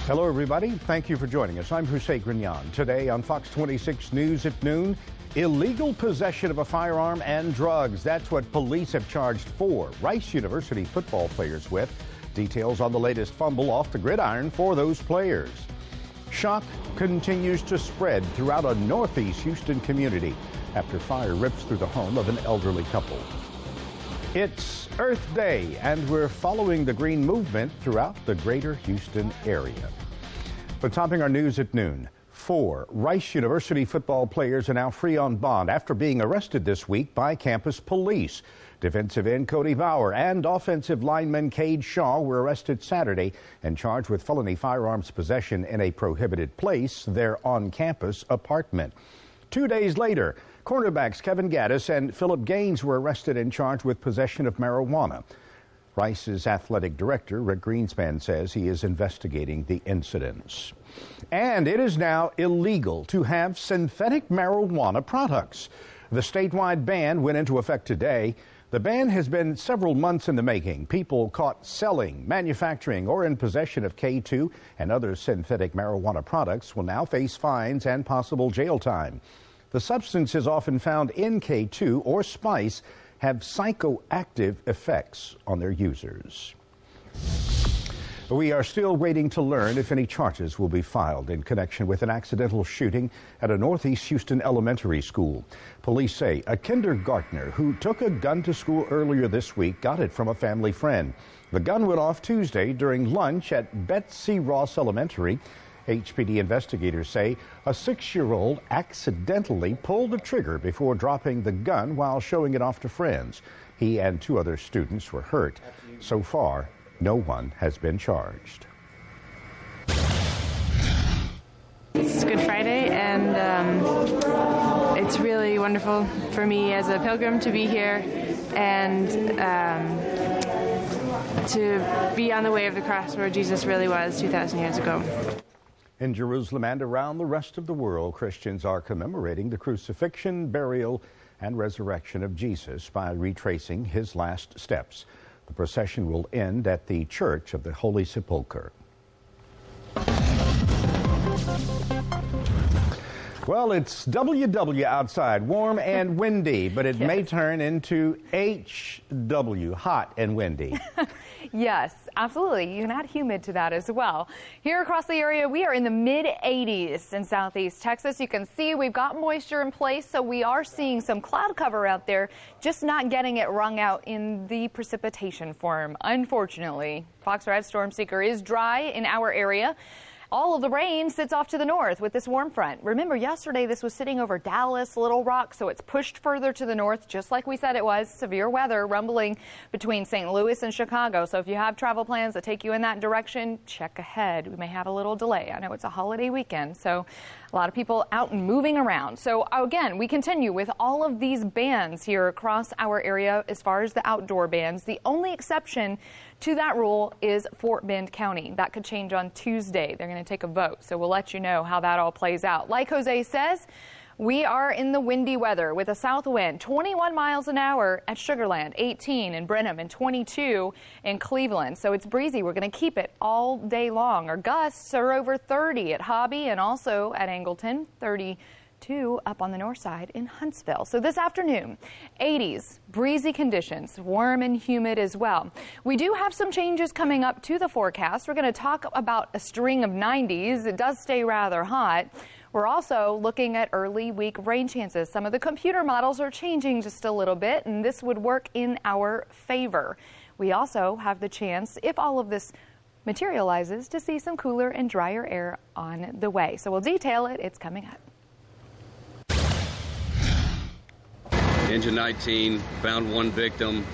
Hello, everybody. Thank you for joining us. I'm Jose Grignon. Today on Fox 26 News at noon, illegal possession of a firearm and drugs. That's what police have charged 4 Rice University football players with. Details on the latest fumble off the gridiron for those players. Shock continues to spread throughout a northeast Houston community after fire rips through the home of an elderly couple. It's Earth Day, and we're following the green movement throughout the greater Houston area. But topping our news at noon, 4 Rice University football players are now free on bond after being arrested this week by campus police. Defensive end Cody Bauer and offensive lineman Cade Shaw were arrested Saturday and charged with felony firearms possession in a prohibited place, their on-campus apartment. 2 days later, cornerbacks Kevin Gaddis and Philip Gaines were arrested and charged with possession of marijuana. Rice's athletic director, Rick Greenspan, says he is investigating the incidents. And it is now illegal to have synthetic marijuana products. The statewide ban went into effect today. The ban has been several months in the making. People caught selling, manufacturing, or in possession of K2 and other synthetic marijuana products will now face fines and possible jail time. The substances often found in K2 or spice have psychoactive effects on their users. We are still waiting to learn if any charges will be filed in connection with an accidental shooting at a northeast Houston elementary school. Police say a kindergartner who took a gun to school earlier this week got it from a family friend. The gun went off Tuesday during lunch at Betsy Ross Elementary. HPD investigators say a 6-year-old accidentally pulled the trigger before dropping the gun while showing it off to friends. He and 2 other students were hurt. So far, no one has been charged. It's Good Friday, and it's really wonderful for me as a pilgrim to be here and to be on the way of the cross where Jesus really was 2,000 years ago. In Jerusalem and around the rest of the world, Christians are commemorating the crucifixion, burial, and resurrection of Jesus by retracing his last steps. The procession will end at the Church of the Holy Sepulchre. Well, it's WW outside, warm and windy, but it may turn into HW, hot and windy. Yes, absolutely. You can add humid to that as well. Here across the area, we are in the mid-80s in southeast Texas. You can see we've got moisture in place, so we are seeing some cloud cover out there, just not getting it wrung out in the precipitation form, unfortunately. Fox 5 Storm Seeker is dry in our area. All of the rain sits off to the north with this warm front. Remember, yesterday this was sitting over Dallas, Little Rock, so it's pushed further to the north, just like we said it was. Severe weather rumbling between St. Louis and Chicago. So if you have travel plans that take you in that direction, check ahead. We may have a little delay. I know it's a holiday weekend, so a lot of people out and moving around. So again, we continue with all of these bans here across our area as far as the outdoor bans. The only exception to that rule is Fort Bend County. That could change on Tuesday. They're going to take a vote, so we'll let you know how that all plays out. Like Jose says, we are in the windy weather with a south wind, 21 miles an hour at Sugar Land, 18 in Brenham, and 22 in Cleveland. So it's breezy. We're going to keep it all day long. Our gusts are over 30 at Hobby and also at Angleton, 32 up on the north side in Huntsville. So this afternoon, 80s, breezy conditions, warm and humid as well. We do have some changes coming up to the forecast. We're going to talk about a string of 90s. It does stay rather hot. We're also looking at early week rain chances. Some of the computer models are changing just a little bit, and this would work in our favor. We also have the chance, if all of this materializes, to see some cooler and drier air on the way. So we'll detail it. It's coming up. Engine 19 found one victim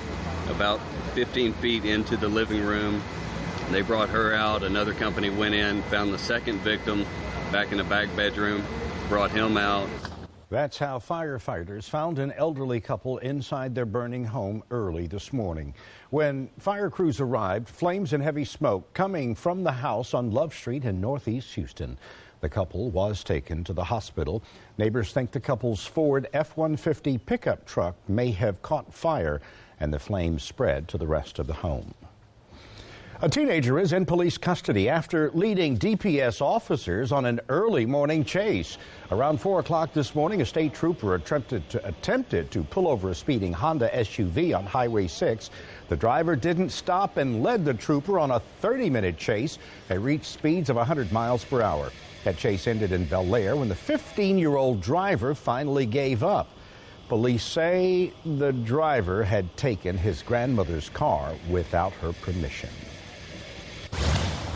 about 15 feet into the living room. They brought her out. Another company went in, found the second victim back in the back bedroom, brought him out. That's how firefighters found an elderly couple inside their burning home early this morning. When fire crews arrived, flames and heavy smoke coming from the house on Love Street in northeast Houston. The couple was taken to the hospital. Neighbors think the couple's Ford F-150 pickup truck may have caught fire, and the flames spread to the rest of the home. A teenager is in police custody after leading DPS officers on an early morning chase. Around 4 o'clock this morning, a state trooper attempted to pull over a speeding Honda SUV on Highway 6. The driver didn't stop and led the trooper on a 30-minute chase. They reached speeds of 100 miles per hour. That chase ended in Bel Air when the 15-year-old driver finally gave up. Police say the driver had taken his grandmother's car without her permission.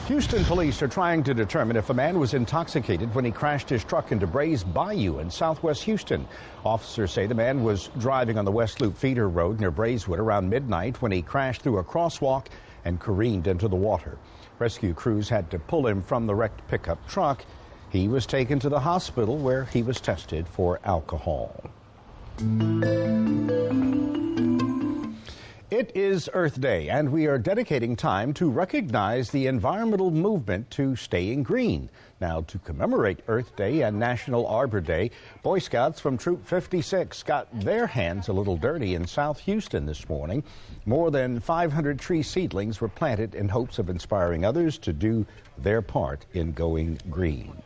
Houston police are trying to determine if a man was intoxicated when he crashed his truck into Bray's Bayou in southwest Houston. Officers say the man was driving on the West Loop feeder road near Braeswood around midnight when he crashed through a crosswalk and careened into the water. Rescue crews had to pull him from the wrecked pickup truck. He was taken to the hospital where he was tested for alcohol. It is Earth Day, and we are dedicating time to recognize the environmental movement to staying green. Now, to commemorate Earth Day and National Arbor Day, Boy Scouts from Troop 56 got their hands a little dirty in South Houston this morning. More than 500 tree seedlings were planted in hopes of inspiring others to do their part in going green.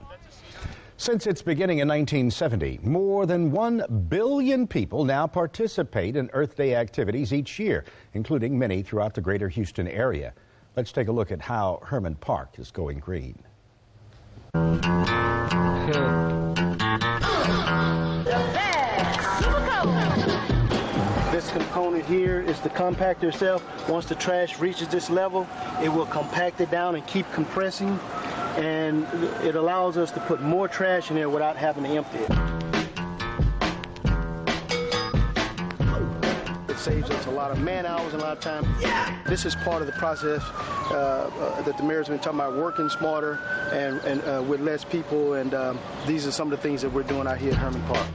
Since its beginning in 1970, more than 1 billion people now participate in Earth Day activities each year, including many throughout the greater Houston area. Let's take a look at how Herman Park is going green. This component here is the compactor itself. Once the trash reaches this level, it will compact it down and keep compressing. And it allows us to put more trash in there without having to empty it. It saves us a lot of man hours and a lot of time. This is part of the process that the mayor's been talking about, working smarter and with less people. And these are some of the things that we're doing out here at Herman Park.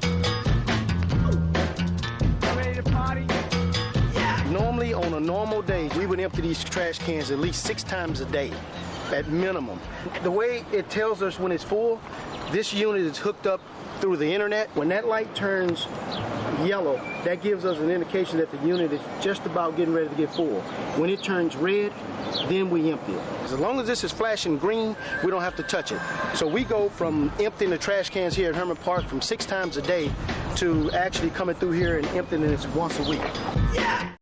Ready to party? Normally, on a normal day, we would empty these trash cans at least 6 times a day. At minimum. The way it tells us when it's full, this unit is hooked up through the internet. When that light turns yellow, that gives us an indication that the unit is just about getting ready to get full. When it turns red, then we empty it. As long as this is flashing green, we don't have to touch it. So we go from emptying the trash cans here at Herman Park from 6 times a day to actually coming through here and emptying it once a week.